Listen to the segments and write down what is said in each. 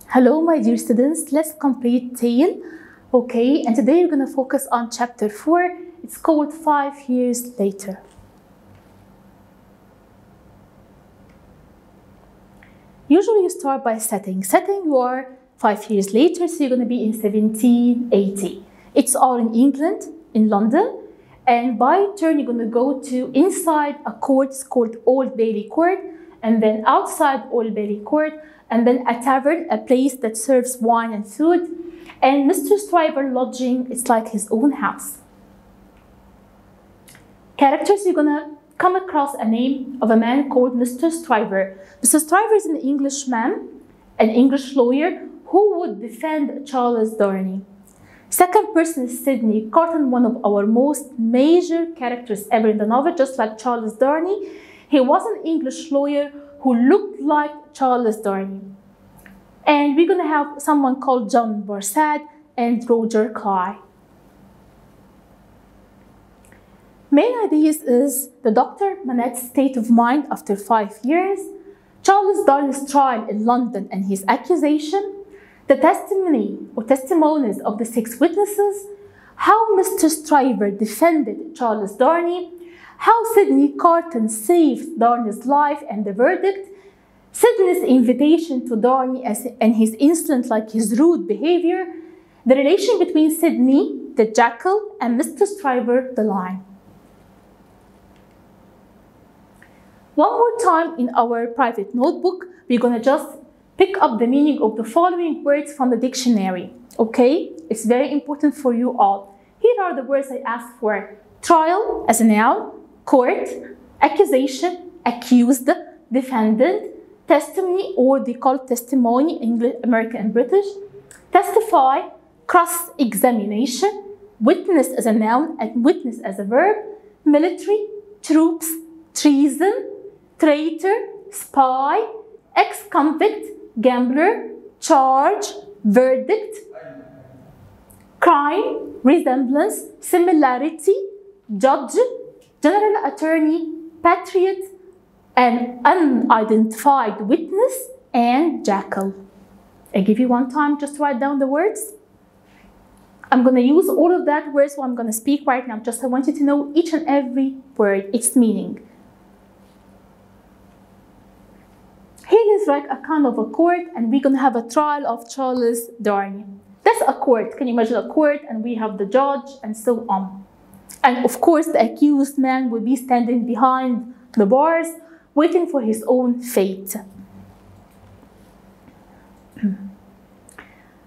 Hello, my dear students. Let's complete tale. Okay, and today we're going to focus on chapter 4. It's called 5 Years Later. Usually you start by setting. Setting, you are 5 years later, so you're going to be in 1780. It's all in England, in London. And by turn, you're going to go to inside a court called Old Bailey Court, and then outside Old Bailey Court, and then a tavern, a place that serves wine and food. And Mr. Stryver lodging, it's like his own house. Characters, you're gonna come across a name of a man called Mr. Stryver. Mr. Stryver is an Englishman, an English lawyer who would defend Charles Darnley. Second person is Sidney Carton, one of our most major characters ever in the novel, just like Charles Darnley. He was an English lawyer who looked like Charles Darnley. And we're going to have someone called John Barsad and Roger Cly. Main ideas is the Dr. Manette's state of mind after 5 years, Charles Darnley's trial in London and his accusation, the testimony or testimonies of the 6 witnesses, how Mr. Stryver defended Charles Darnley, how Sidney Carton saved Darnley's life and the verdict, Sidney's invitation to Darnley and his insolent, like his rude behavior, the relation between Sidney, the jackal, and Mr. Stryver, the lion. One more time in our private notebook, we're going to just pick up the meaning of the following words from the dictionary, okay? It's very important for you all. Here are the words I asked for. Trial as a noun, court, accusation, accused, defendant, testimony, or they call it testimony, English, American and British, testify, cross-examination, witness as a noun and witness as a verb, military, troops, treason, traitor, spy, ex-convict, gambler, charge, verdict, crime, resemblance, similarity, judge, general attorney, patriot, an unidentified witness, and jackal. I give you one time just to write down the words. I'm going to use all of that words while I'm going to speak right now. Just I want you to know each and every word, its meaning. Here is like a kind of a court, and we're going to have a trial of Charles Darnley. That's a court. Can you imagine a court? And we have the judge and so on. And of course, the accused man will be standing behind the bars, waiting for his own fate.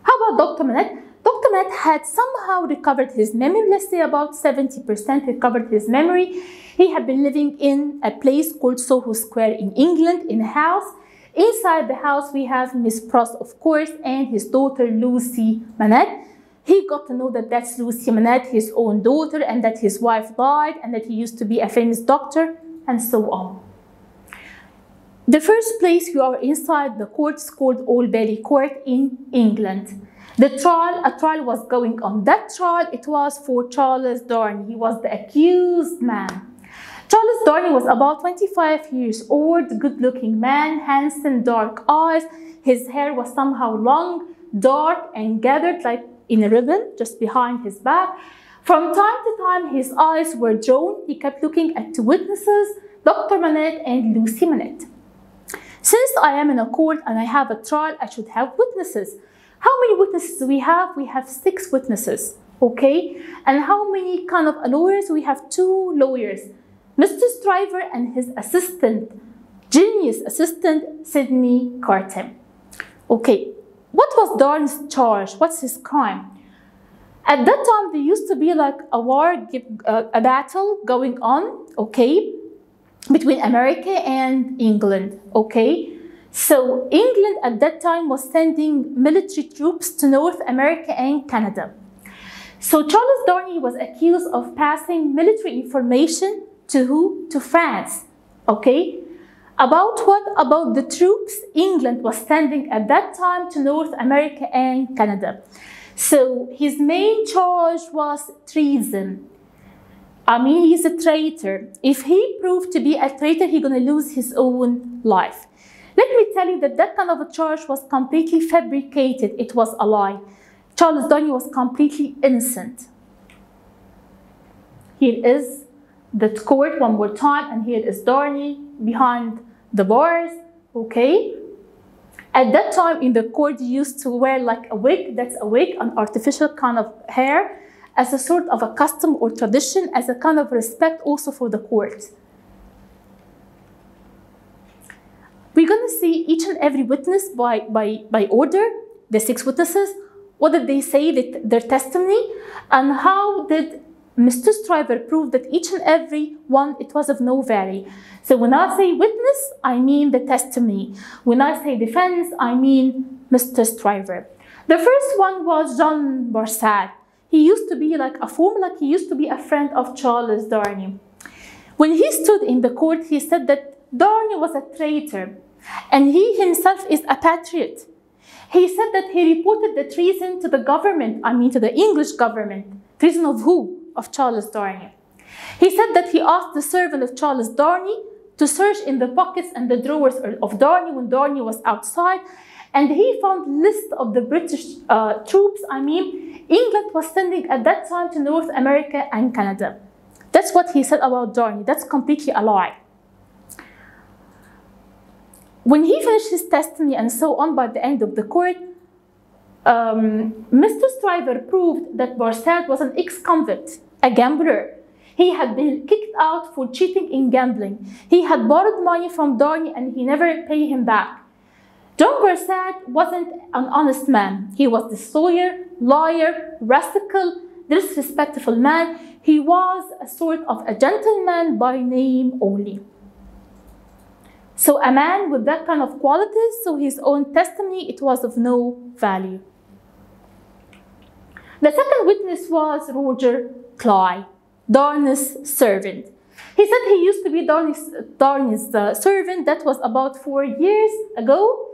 How about Dr. Manette? Dr. Manette had somehow recovered his memory. Let's say about 70% recovered his memory. He had been living in a place called Soho Square in England, in a house. Inside the house, we have Miss Pross, of course, and his daughter, Lucy Manette. He got to know that that's Lucy Manette, his own daughter, and that his wife died, and that he used to be a famous doctor, and so on. The first place we are inside the court is called Old Bailey Court in England. A trial was going on. That trial, it was for Charles Darnley. He was the accused man. Charles Darnley was about 25 years old, good-looking man, handsome, dark eyes. His hair was somehow long, dark, and gathered like in a ribbon just behind his back. From time to time, his eyes were drawn. He kept looking at 2 witnesses, Dr. Manette and Lucy Manette. Since I am in a court and I have a trial, I should have witnesses. How many witnesses do we have? We have 6 witnesses, okay? And how many kind of lawyers? We have 2 lawyers. Mr. Stryver and his assistant, genius assistant, Sidney Carton. Okay, what was Darnley's charge? What's his crime? At that time, there used to be like a war, a battle going on, okay, between America and England, okay? So England at that time was sending military troops to North America and Canada. So Charles Darnley was accused of passing military information to who? To France, okay? About what? About the troops England was sending at that time to North America and Canada. So his main charge was treason. I mean, he's a traitor. If he proved to be a traitor, he's going to lose his own life. Let me tell you that that kind of a charge was completely fabricated. It was a lie. Charles Darnley was completely innocent. Here is the court one more time, and here is Darnley behind the bars, okay? At that time in the court, you used to wear like a wig. That's a wig, an artificial kind of hair, as a sort of a custom or tradition, as a kind of respect also for the court. We're going to see each and every witness by order, the 6 witnesses. What did they say, their testimony, and how did Mr. Stryver prove that each and every one, it was of no value. So when I say witness, I mean the testimony. When I say defense, I mean Mr. Stryver. The first one was John Barsad. He used to be like he used to be a friend of Charles Darnley. When he stood in the court, he said that Darnley was a traitor, and he himself is a patriot. He said that he reported the treason to the government, to the English government. Treason of who? Of Charles Darnley. He said that he asked the servant of Charles Darnley to search in the pockets and the drawers of Darnley when Darnley was outside, and he found list of the British troops, England was sending at that time to North America and Canada. That's what he said about Darnley. That's completely a lie. When he finished his testimony and so on, by the end of the court, Mr. Stryver proved that Barsad was an ex-convict, a gambler. He had been kicked out for cheating in gambling. He had borrowed money from Darnley and he never paid him back. John Barsad wasn't an honest man. He was a sawyer, liar, rascal, disrespectful man. He was a sort of a gentleman by name only. So a man with that kind of qualities, so his own testimony, it was of no value. The second witness was Roger Cly, Darnley's servant. He said he used to be Darnley's servant. That was about 4 years ago.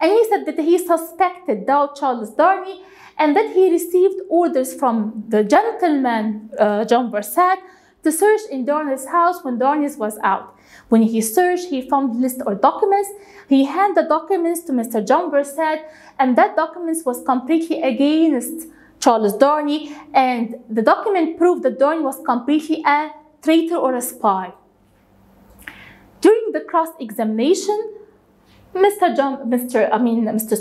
And he said that he suspected Charles Darnley and that he received orders from the gentleman, John Barsad, to search in Darnley's house when Darnley was out. When he searched, he found list or documents. He handed the documents to Mr. John Barsad, and that documents was completely against Charles Darnley, and the document proved that Darnley was completely a traitor or a spy. During the cross-examination, Mr.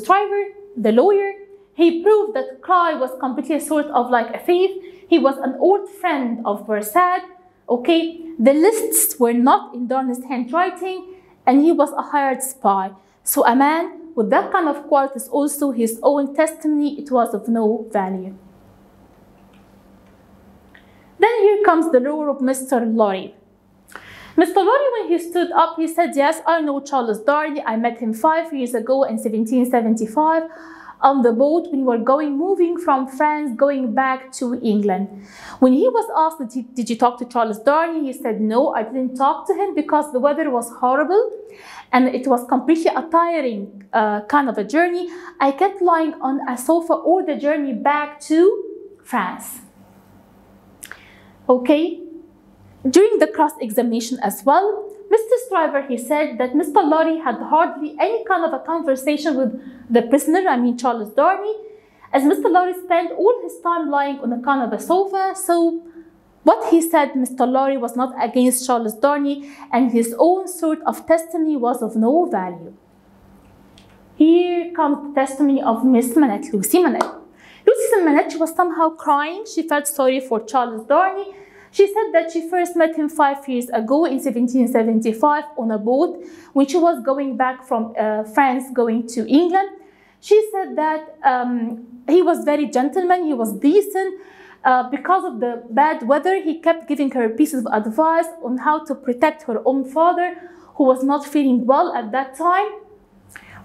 Stryver, the lawyer, he proved that Cly was completely a sort of like a thief. He was an old friend of Barsad. Okay, the lists were not in Darnley's handwriting, and he was a hired spy. So a man with that kind of qualities, also his own testimony, it was of no value. Then here comes the role of Mr. Lorry. Mr. Lorry, when he stood up, he said, yes, I know Charles Darnley. I met him 5 years ago in 1775 on the boat when we were moving from France, going back to England. When he was asked, did you talk to Charles Darnley? He said, no, I didn't talk to him because the weather was horrible and it was completely a tiring kind of a journey. I kept lying on a sofa all the journey back to France. Okay. During the cross-examination as well, Mr. Stryver, he said that Mr. Lorry had hardly any kind of a conversation with the prisoner, Charles Darnley, as Mr. Lorry spent all his time lying on a kind of a sofa. So what he said, Mr. Lorry was not against Charles Darnley, and his own sort of testimony was of no value. Here comes the testimony of Miss Manette, Lucy Manette. Lucy Manette, she was somehow crying. She felt sorry for Charles Darnley. She said that she first met him 5 years ago in 1775 on a boat when she was going back from France going to England. She said that he was very gentleman, he was decent. Because of the bad weather, he kept giving her pieces of advice on how to protect her own father, who was not feeling well at that time.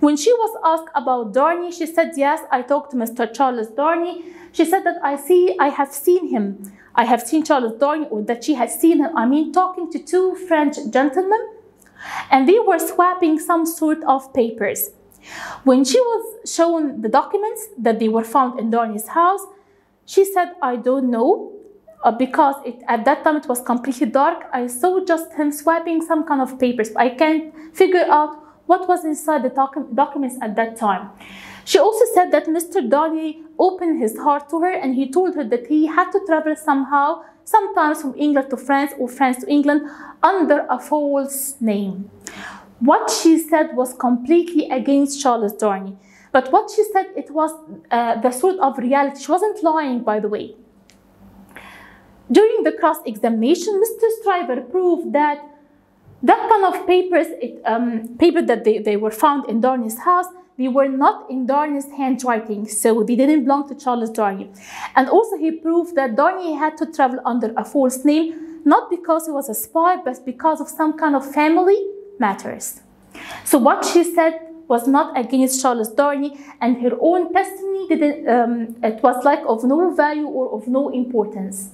When she was asked about Darnley, she said, yes, I talked to Mr. Charles Darnley. She said that I have seen him. I have seen Charles Darnley, or that she had seen him, talking to 2 French gentlemen, and they were swapping some sort of papers. When she was shown the documents that they were found in Darnley's house, she said, I don't know, because at that time it was completely dark. I saw just him swapping some kind of papers. I can't figure out what was inside the documents at that time. She also said that Mr. Darnley opened his heart to her and he told her that he had to travel sometimes from England to France or France to England under a false name. What she said was completely against Charles Darnley. But what she said, it was the sort of reality. She wasn't lying, by the way. During the cross-examination, Mr. Stryver proved that kind of papers, paper that they were found in Darnley's house, they were not in Darnley's handwriting, so they didn't belong to Charles Darnley. And also he proved that Darnley had to travel under a false name, not because he was a spy, but because of some kind of family matters. So what she said was not against Charles Darnley, and her own testimony didn't, it was like of no value or of no importance.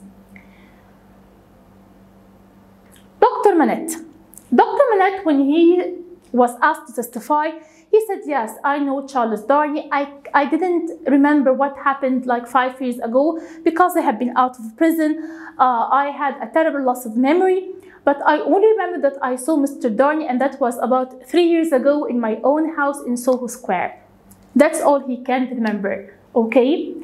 Dr. Manette, when he was asked to testify, he said, yes, I know Charles Darnley. I didn't remember what happened like 5 years ago because I had been out of prison. I had a terrible loss of memory, but I only remember that I saw Mr. Darnley, and that was about 3 years ago in my own house in Soho Square. That's all he can remember, okay?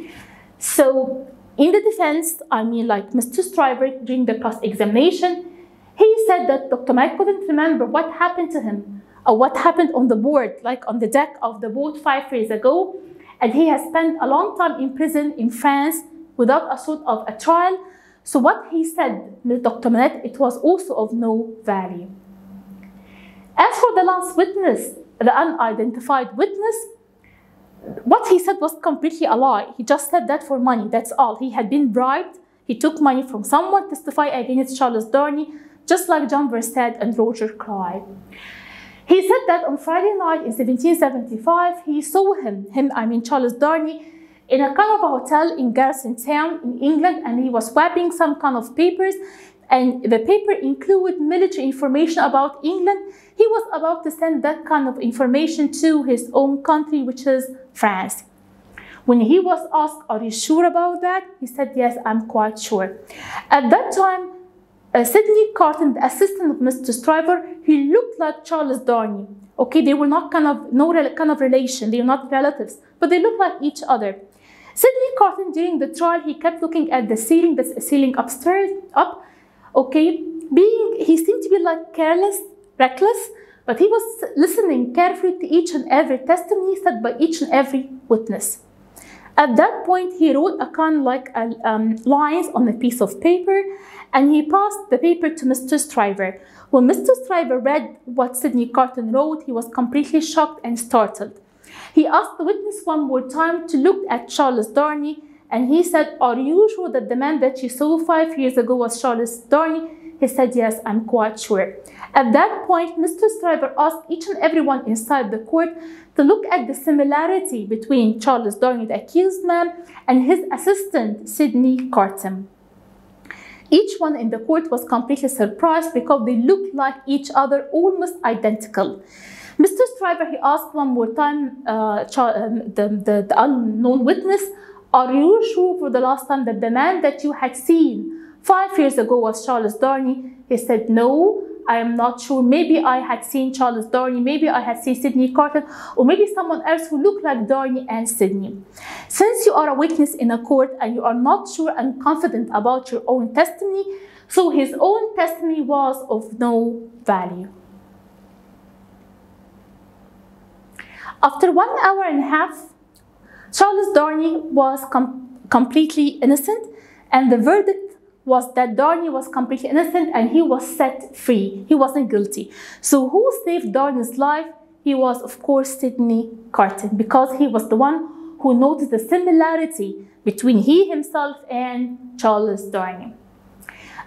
So in the defense, I mean like Mr. Stryver, during the cross-examination, he said that Dr. Manette couldn't remember what happened to him or what happened on the board, like on the deck of the boat 5 years ago. And he has spent a long time in prison in France without a sort of a trial. So what he said, Dr. Manette, it was also of no value. As for the last witness, the unidentified witness, what he said was completely a lie. He just said that for money, that's all. He had been bribed. He took money from someone to testify against Charles Darnley, just like John Verstad and Roger Clive. He said that on Friday night in 1775, he saw Charles Darnley, in a kind of a hotel in Garrison Town in England, and he was swapping some kind of papers, and the paper included military information about England. He was about to send that kind of information to his own country, which is France. When he was asked, are you sure about that? He said, yes, I'm quite sure. At that time, Sidney Carton, the assistant of Mr. Stryver, he looked like Charles Darnley. Okay, they were not no kind of relation, they were not relatives, but they looked like each other. Sidney Carton, during the trial, he kept looking at the ceiling, that's a ceiling upstairs, okay, he seemed to be like careless, reckless, but he was listening carefully to each and every testimony said by each and every witness. At that point, he wrote a kind of like lines on a piece of paper, and he passed the paper to Mr. Stryver. When Mr. Stryver read what Sidney Carton wrote, he was completely shocked and startled. He asked the witness one more time to look at Charles Darnley, and he said, are you sure that the man that you saw 5 years ago was Charles Darnley? He said, yes, I'm quite sure. At that point, Mr. Stryver asked each and everyone inside the court to look at the similarity between Charles Darnley, the accused man, and his assistant, Sidney Carton. Each one in the court was completely surprised because they looked like each other, almost identical. Mr. Stryver, he asked one more time the unknown witness, are you sure for the last time that the man that you had seen 5 years ago was Charles Darnley? He said, no, I am not sure. Maybe I had seen Charles Darnley, maybe I had seen Sidney Carton, or maybe someone else who looked like Darnley and Sidney. Since you are a witness in a court and you are not sure and confident about your own testimony, so his own testimony was of no value. After 1 hour and a half, Charles Darnley was completely innocent, and the verdict was that Darnley was completely innocent and he was set free. He wasn't guilty. So who saved Darnley's life? He was, of course, Sidney Carton, because he was the one who noticed the similarity between he himself and Charles Darnley.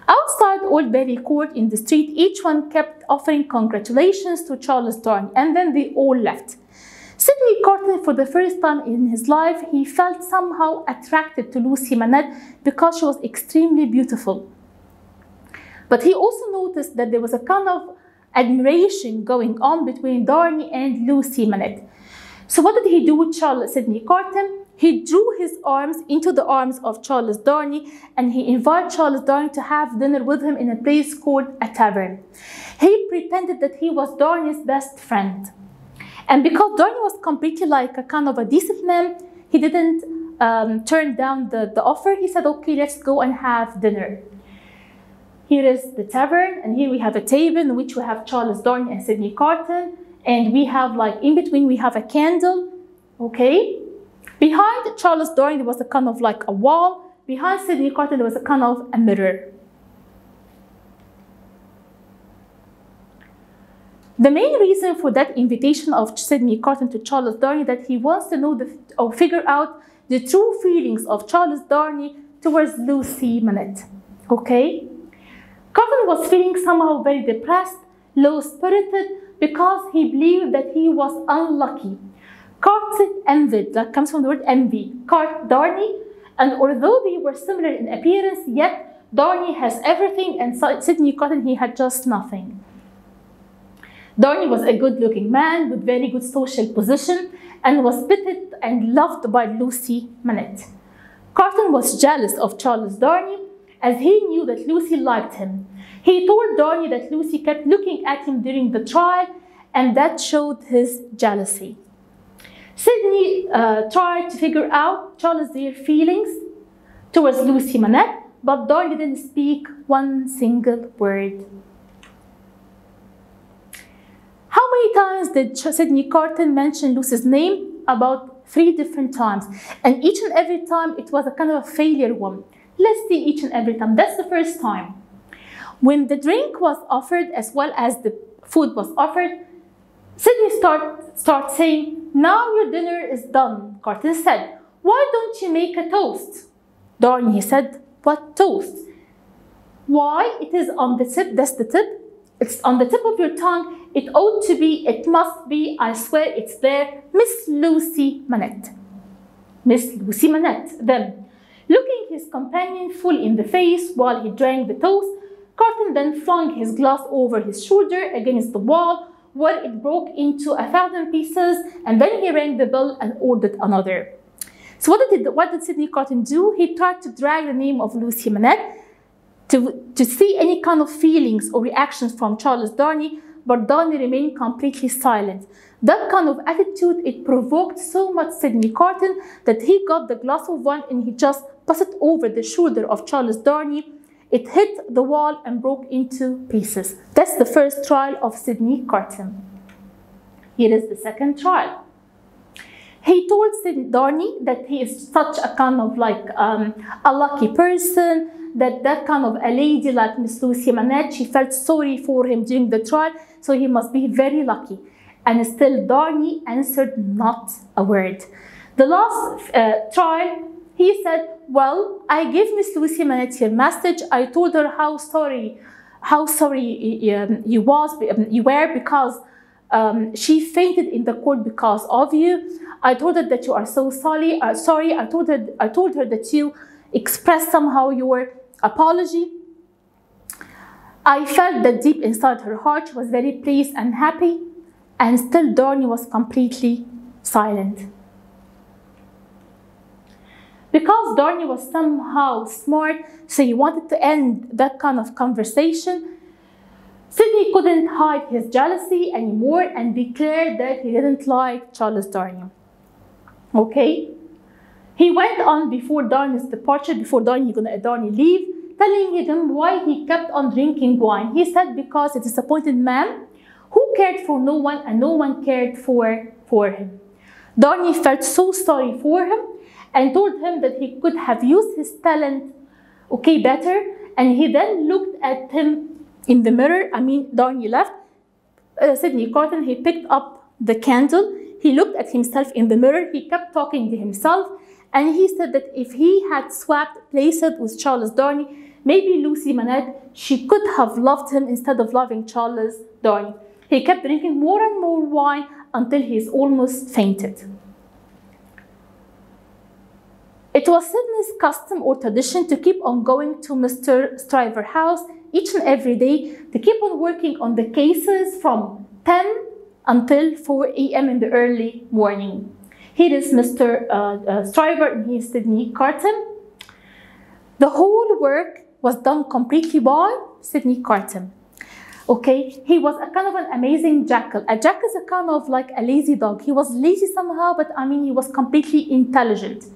Outside Old Bailey Court in the street, each one kept offering congratulations to Charles Darnley, and then they all left. Sidney Carton, for the first time in his life, he felt somehow attracted to Lucy Manette because she was extremely beautiful. But he also noticed that there was a kind of admiration going on between Darnley and Lucy Manette. So what did he do with Sidney Carton? He drew his arms into the arms of Charles Darnley, and he invited Charles Darnley to have dinner with him in a place called a tavern. He pretended that he was Darnley's best friend. And because Darnie was completely like a kind of a decent man, he didn't turn down the offer. He said, okay, let's go and have dinner. Here is the tavern, and here we have a table in which we have Charles Darnie and Sydney Carton, and we have like in between we have a candle, okay? Behind Charles Darnie there was a kind of like a wall. Behind Sydney Carton there was a kind of a mirror. The main reason for that invitation of Sydney Carton to Charles Darnie that he wants to know or figure out the true feelings of Charles Darnie towards Lucy Manette, okay? Carton was feeling somehow very depressed, low-spirited, because he believed that he was unlucky. Carton envied, that comes from the word envy, Darnie, and although they were similar in appearance, yet Darnie has everything and Sydney Carton, he had just nothing. Darnie was a good-looking man with very good social position and was pitied and loved by Lucy Manette. Carton was jealous of Charles Darnie as he knew that Lucy liked him. He told Darnie that Lucy kept looking at him during the trial, and that showed his jealousy. Sydney tried to figure out Charles' feelings towards Lucy Manette, but Darnie didn't speak one single word. How many times did Sydney Carton mention Lucy's name? About 3 different times, and each and every time it was a kind of a failure one. Let's see each and every time. That's the first time. When the drink was offered as well as the food was offered, Sydney start saying, now your dinner is done. Carton said, why don't you make a toast? Darnie said, what toast? Why? It is on the tip, that's the tip. It's on the tip of your tongue. It ought to be, it must be, I swear it's there, Miss Lucy Manette. Miss Lucy Manette. Then, looking his companion full in the face while he drank the toast, Carton then flung his glass over his shoulder against the wall, where it broke into 1,000 pieces, and then he rang the bell and ordered another. So what did Sydney Carton do? He tried to drag the name of Lucy Manette to see any kind of feelings or reactions from Charles Darnie, but Darnie remained completely silent. That kind of attitude, it provoked so much Sydney Carton that he got the glass of wine and he just passed it over the shoulder of Charles Darnie. It hit the wall and broke into pieces. That's the first trial of Sydney Carton. Here is the second trial. He told Darnie that he is such a kind of like a lucky person, that kind of a lady like Miss Lucy Manette, she felt sorry for him during the trial, so he must be very lucky. And still Darnie answered not a word. The last trial, he said, well, I gave Miss Lucy Manette your message. I told her how sorry you were because she fainted in the court because of you. I told her that you are so sorry. I told her that you expressed somehow your apology. I felt that deep inside her heart she was very pleased and happy, and still Darnie was completely silent. Because Darnie was somehow smart, so he wanted to end that kind of conversation, Sydney couldn't hide his jealousy anymore and declared that he didn't like Charles Darnie. Okay? He went on before Darnie's departure, before Darnie leave, telling him why he kept on drinking wine. He said because a disappointed man who cared for no one and no one cared for him. Darnie felt so sorry for him and told him that he could have used his talent, okay, better. And he then looked at him in the mirror. Darnie left. Sydney Carton, he picked up the candle. He looked at himself in the mirror. He kept talking to himself. And he said that if he had swapped places with Charles Darnie, maybe Lucy Manette, she could have loved him instead of loving Charles Darnie. He kept drinking more and more wine until he almost fainted. It was Sydney's custom or tradition to keep on going to Mr. Stryver's house each and every day to keep on working on the cases from 10 until 4 a.m. in the early morning. Here is Mr. Stryver and here's Sydney Carton. The whole work was done completely by Sydney Carton. Okay, he was a kind of an amazing jackal. A jackal is a kind of like a lazy dog. He was lazy somehow, but I mean, he was completely intelligent.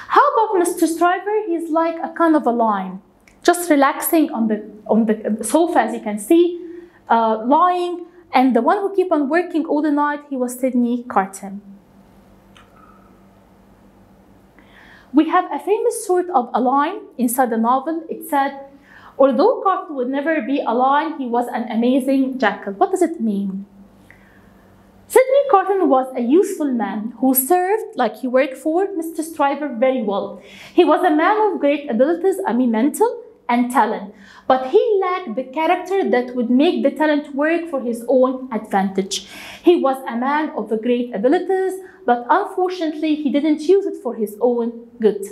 How about Mr. Stryver? He's like a kind of a lion, just relaxing on the sofa, as you can see, lying. And the one who kept on working all the night, he was Sydney Carton. We have a famous sort of a line inside the novel. It said, although Carton would never be a lion, he was an amazing jackal. What does it mean? Sydney Carton was a useful man who served, like he worked for Mr. Stryver very well. He was a man of great abilities, I mean mental and talent, but he lacked the character that would make the talent work for his own advantage. He was a man of great abilities, but unfortunately he didn't use it for his own good.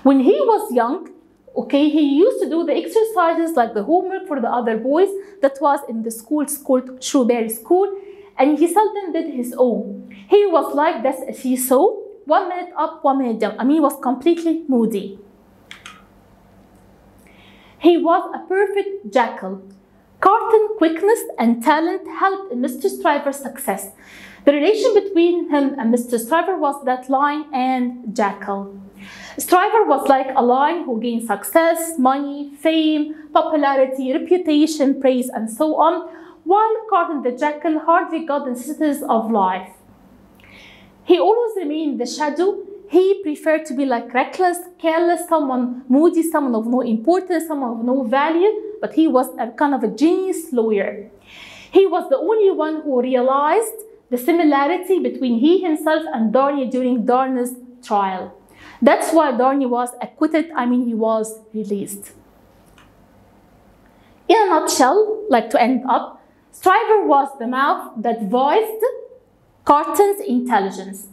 When he was young, okay, he used to do the exercises like the homework for the other boys that was in the school. It's called Shrewsbury School, and he seldom did his own. He was like this as he saw, 1 minute up, 1 minute down. I mean, he was completely moody. He was a perfect jackal. Carton's quickness and talent helped in Mr. Stryver's success. The relation between him and Mr. Stryver was that lion and jackal. Stryver was like a lion who gained success, money, fame, popularity, reputation, praise, and so on, while Carton the jackal hardly got the necessities of life. He always remained the shadow. He preferred to be like reckless, careless, someone moody, someone of no importance, someone of no value, but he was a kind of a genius lawyer. He was the only one who realized the similarity between he himself and Darnay during Darnay's trial. That's why Darnay was acquitted, I mean he was released. In a nutshell, like to end up, Stryver was the mouth that voiced Carton's intelligence.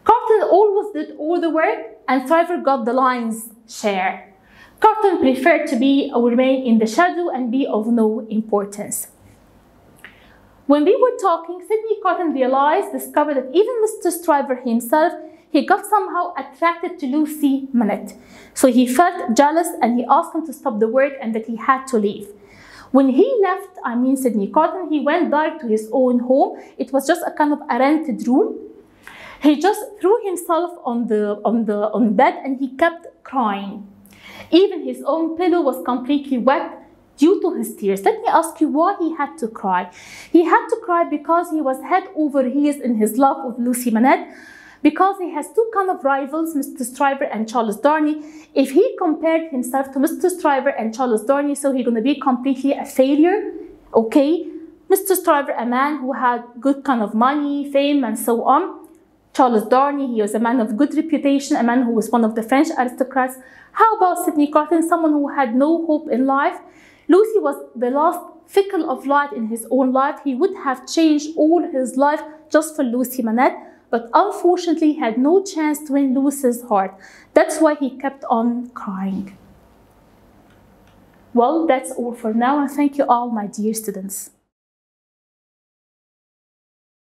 Carton always did all the work and Stryver got the lion's share. Carton preferred to be or remain in the shadow and be of no importance. When we were talking, Sydney Carton discovered that even Mr. Stryver himself, he got somehow attracted to Lucy Manette. So he felt jealous and he asked him to stop the work and that he had to leave. When he left, I mean Sydney Carton, he went direct to his own home. It was just a kind of a rented room. He just threw himself on bed and he kept crying. Even his own pillow was completely wet due to his tears. Let me ask you why he had to cry. He had to cry because he was head over heels in his love with Lucy Manette, because he has two kind of rivals, Mr. Stryver and Charles Darnay. If he compared himself to Mr. Stryver and Charles Darnay, so he's going to be completely a failure, okay? Mr. Stryver, a man who had good kind of money, fame, and so on. Charles Darnay, he was a man of good reputation, a man who was one of the French aristocrats. How about Sydney Carton, someone who had no hope in life? Lucy was the last fickle of light in his own life. He would have changed all his life just for Lucy Manette, but unfortunately he had no chance to win Lucy's heart. That's why he kept on crying. Well, that's all for now, and thank you all, my dear students.